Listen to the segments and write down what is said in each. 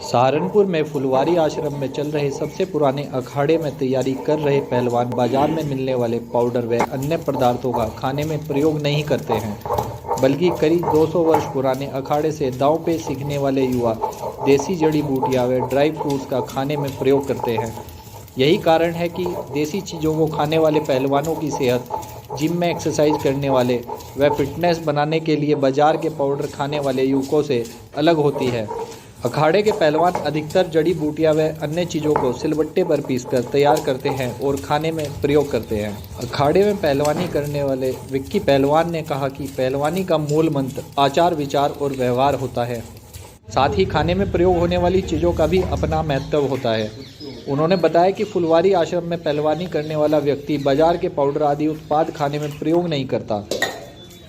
सहारनपुर में फुलवारी आश्रम में चल रहे सबसे पुराने अखाड़े में तैयारी कर रहे पहलवान बाजार में मिलने वाले पाउडर व अन्य पदार्थों का खाने में प्रयोग नहीं करते हैं, बल्कि करीब 200 वर्ष पुराने अखाड़े से दांव पे सीखने वाले युवा देसी जड़ी बूटियां व ड्राई फ्रूट्स का खाने में प्रयोग करते हैं। यही कारण है कि देसी चीज़ों को खाने वाले पहलवानों की सेहत जिम में एक्सरसाइज करने वाले व फिटनेस बनाने के लिए बाजार के पाउडर खाने वाले युवकों से अलग होती है। अखाड़े के पहलवान अधिकतर जड़ी बूटियां व अन्य चीज़ों को सिलबट्टे पर पीसकर तैयार करते हैं और खाने में प्रयोग करते हैं। अखाड़े में पहलवानी करने वाले विक्की पहलवान ने कहा कि पहलवानी का मूल मंत्र आचार विचार और व्यवहार होता है, साथ ही खाने में प्रयोग होने वाली चीज़ों का भी अपना महत्व होता है। उन्होंने बताया कि फुलवारी आश्रम में पहलवानी करने वाला व्यक्ति बाजार के पाउडर आदि उत्पाद खाने में प्रयोग नहीं करता।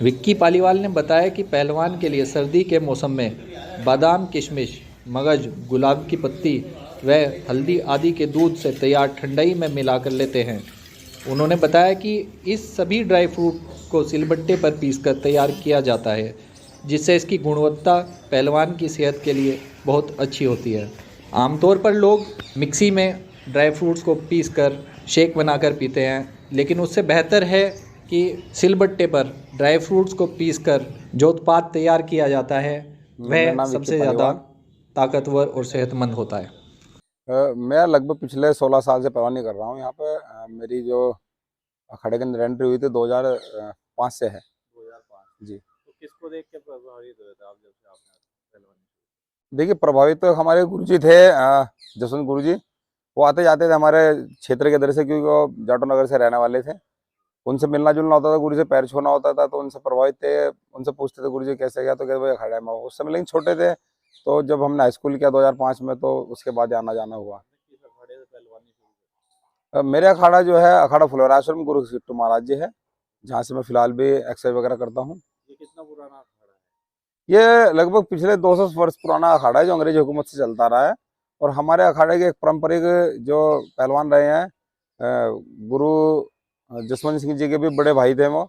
विक्की पालीवाल ने बताया कि पहलवान के लिए सर्दी के मौसम में बादाम, किशमिश, मगज, गुलाब की पत्ती व हल्दी आदि के दूध से तैयार ठंडाई में मिलाकर लेते हैं। उन्होंने बताया कि इस सभी ड्राई फ्रूट को सिलबट्टे पर पीसकर तैयार किया जाता है, जिससे इसकी गुणवत्ता पहलवान की सेहत के लिए बहुत अच्छी होती है। आमतौर पर लोग मिक्सी में ड्राई फ्रूट्स को पीसकर शेक बनाकर पीते हैं, लेकिन उससे बेहतर है कि सिलबट्टे पर ड्राई फ्रूट्स को पीसकर जो उत्पाद तैयार किया जाता है वह सबसे ज़्यादा ताकतवर और सेहतमंद होता है। मैं लगभग पिछले 16 साल से पहलवानी कर रहा हूँ यहाँ पे। मेरी जो अखाड़े के अंदर एंट्री हुई थी 2005 से है। 2005 जी। तो किसको देख के प्रभावित हुए थे आप जब से आपने पहलवानी शुरू देखिए, प्रभावित तो हमारे गुरुजी थे, जसवंत गुरुजी। वो आते जाते थे हमारे क्षेत्र के इधर से, क्योंकि वो जाटो नगर से रहने वाले थे। उनसे मिलना जुलना होता था, गुरु से पैर छूना होता था, तो उनसे प्रभावित थे। उनसे पूछते थे गुरुजी कैसे गया, तो कहते भाई अखाड़े में। उस समय लेकिन छोटे थे, तो जब हमने हाई स्कूल किया 2005 में, तो उसके बाद आना जाना हुआ। किस अखाड़े से पहलवानी शुरू मेरे अखाड़ा जो है अखाड़ा फुलवारी आश्रम गुरु सिट्टू महाराज जी है, जहाँ से मैं फिलहाल भी एक्सरसाइज वगैरह करता हूँ। ये कितना पुराना अखाड़ा है? ये लगभग पिछले 200 वर्ष पुराना अखाड़ा है, जो अंग्रेज हुकूमत से चलता रहा है। और हमारे अखाड़े के एक पारंपरिक जो पहलवान रहे हैं, गुरु जसवंत सिंह जी के भी बड़े भाई थे वो,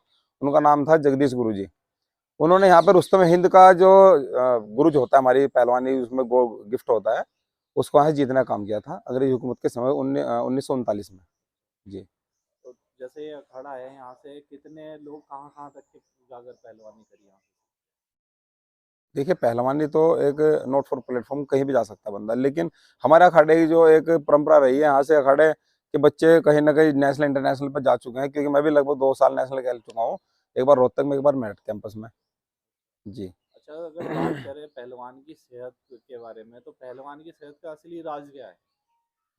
उनका नाम था जगदीश गुरु जी। उन्होंने यहाँ पर रुस्तम हिंद का जो गुरुज होता है हमारी पहलवानी, उसमें गिफ्ट होता है, उसको यहाँ जीतने का काम किया था अंग्रेज हुकूमत के समय 1939 में। जी। तो जैसे ये अखाड़ा है, यहाँ से कितने लोग कहाँ कहाँ तक के जाकर पहलवानी करी यहाँ से? देखिए, पहलवानी तो एक नॉट फॉर प्लेटफॉर्म, कहीं भी जा सकता है बंदा, लेकिन हमारे अखाड़े की जो एक परंपरा रही है, यहाँ से अखाड़े के बच्चे कहीं ना कहीं नेशनल इंटरनेशनल पर जा चुके हैं, क्योंकि मैं भी लगभग 2 साल नेशनल खेल चुका हूँ। एक बार रोहतक में, एक बार मेरठ कैंपस में। जी। अच्छा, अगर बात करें पहलवान की सेहत के बारे में, तो पहलवान की सेहत का असली राज क्या है?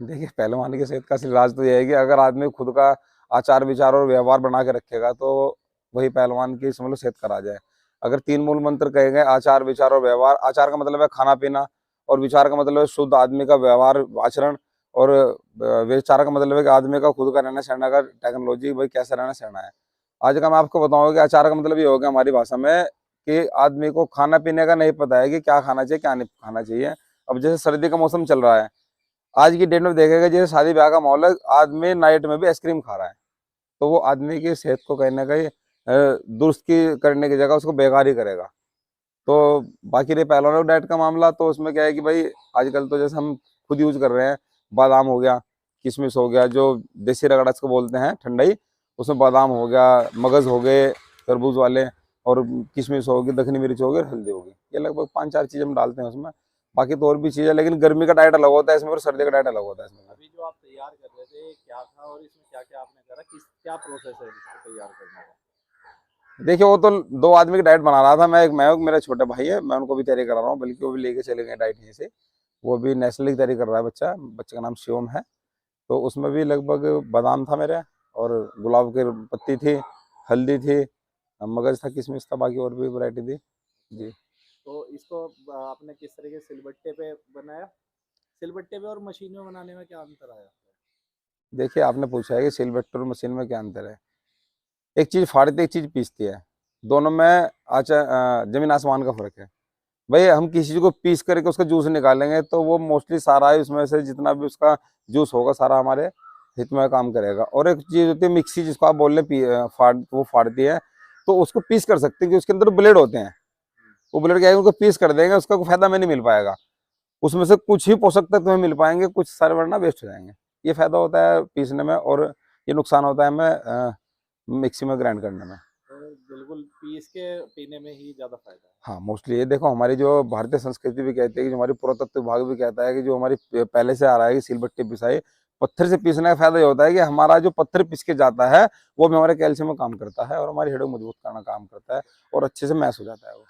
देखिए, पहलवानी की सेहत का असली राज तो यह है कि अगर आदमी खुद का आचार विचार और व्यवहार बना के रखेगा, तो वही पहलवान की समझ लो सेहत का राज है। अगर 3 मूल मंत्र कहे गए, आचार विचार और व्यवहार। आचार का मतलब है खाना पीना, और विचार का मतलब है शुद्ध आदमी का व्यवहार आचरण, और विचार का मतलब है कि आदमी का खुद का रहना सहना का टेक्नोलॉजी, भाई कैसे रहना सहना है। आज का मैं आपको बताऊंगा कि आचार का मतलब ये हो गया हमारी भाषा में कि आदमी को खाना पीने का नहीं पता है कि क्या खाना चाहिए क्या नहीं खाना चाहिए। अब जैसे सर्दी का मौसम चल रहा है, आज की डेट में देखेगा जैसे शादी ब्याह का माहौल है, आदमी नाइट में भी आइसक्रीम खा रहा है, तो वो आदमी की सेहत को कहीं ना कहीं दुरुस्त की करने की जगह उसको बेकार ही करेगा। तो बाकी रहे पहलवानों डाइट का मामला, तो उसमें क्या है कि भाई आजकल तो जैसे हम खुद यूज कर रहे हैं, बादाम हो गया, किशमिश हो गया, जो देसी रगड़ा इसको बोलते हैं ठंडाई, उसमें बादाम हो गया, मगज हो गए तरबूज वाले, और किशमिश होगी, दखनी मिर्च होगी, और हल्दी होगी। ये लगभग 5-4 चीज़ हम डालते हैं उसमें। बाकी तो और भी चीज़ है, लेकिन गर्मी का डाइट अलग होता है इसमें, और सर्दी का डाइट अलग होता है इसमें। अभी जो आप तैयार कर रहे थे, क्या था और इसमें क्या क्या आपने करा, क्या प्रोसेस है इसको तैयार करने का? देखिए, वो तो 2 आदमी की डाइट बना रहा था। मैं मेरा छोटा भाई है, मैं उनको भी तैयारी करा रहा हूँ, बल्कि वो भी लेके चले गए डाइट यहीं से। वो भी नेशनल की तैयारी कर रहा है बच्चा। बच्चे का नाम शिवम है। तो उसमें भी लगभग बादाम था मेरे, और गुलाब की पत्ती थी, हल्दी थी, मगज था, किशमिश था, बाकी और भी वैरायटी थी। जी। तो इसको आपने किस तरह के सिलबट्टे पे बनाया? सिलबट्टे पे और मशीन में बनाने में क्या अंतर आया? देखिए, आपने पूछा है कि सिलबट्टे और मशीन में क्या अंतर है। एक चीज़ फाड़ती है, एक चीज़ पीसती है। दोनों में जमीन आसमान का फर्क है। भाई हम किसी चीज़ को पीस करके उसका जूस निकालेंगे, तो वो मोस्टली सारा है उसमें से जितना भी उसका जूस होगा सारा हमारे हित में काम करेगा। और एक चीज़ होती है मिक्सी, जिसको आप बोल रहे हैं वो फाड़ती है, तो उसको पीस कर सकते हैं कि उसके अंदर ब्लेड होते हैं। वो ब्लेड क्या है, उनको पीस कर देंगे, उसका कोई फायदा में नहीं मिल पाएगा। उसमें से कुछ ही पोषक तत्व तुम्हें मिल पाएंगे, कुछ सारे वरना वेस्ट हो जाएंगे। ये फायदा होता है पीसने में, और ये नुकसान होता है हमें मिक्सी में ग्राइंड करने में। तो बिल्कुल पीस के पीने में ही ज्यादा फायदा है। हाँ, मोस्टली ये देखो, हमारी जो भारतीय संस्कृति भी कहती है कि जो हमारी पुरातत्व विभाग भी कहता है कि जो हमारी पहले से आ रहा है कि सिलबट्टे पिसाई पत्थर से पीसने का फायदा ये होता है कि हमारा जो पत्थर पिस के जाता है वो भी हमारे कैल्शियम में काम करता है और हमारी हड्डियों को मजबूत करना काम करता है और अच्छे से मैश हो जाता है वो।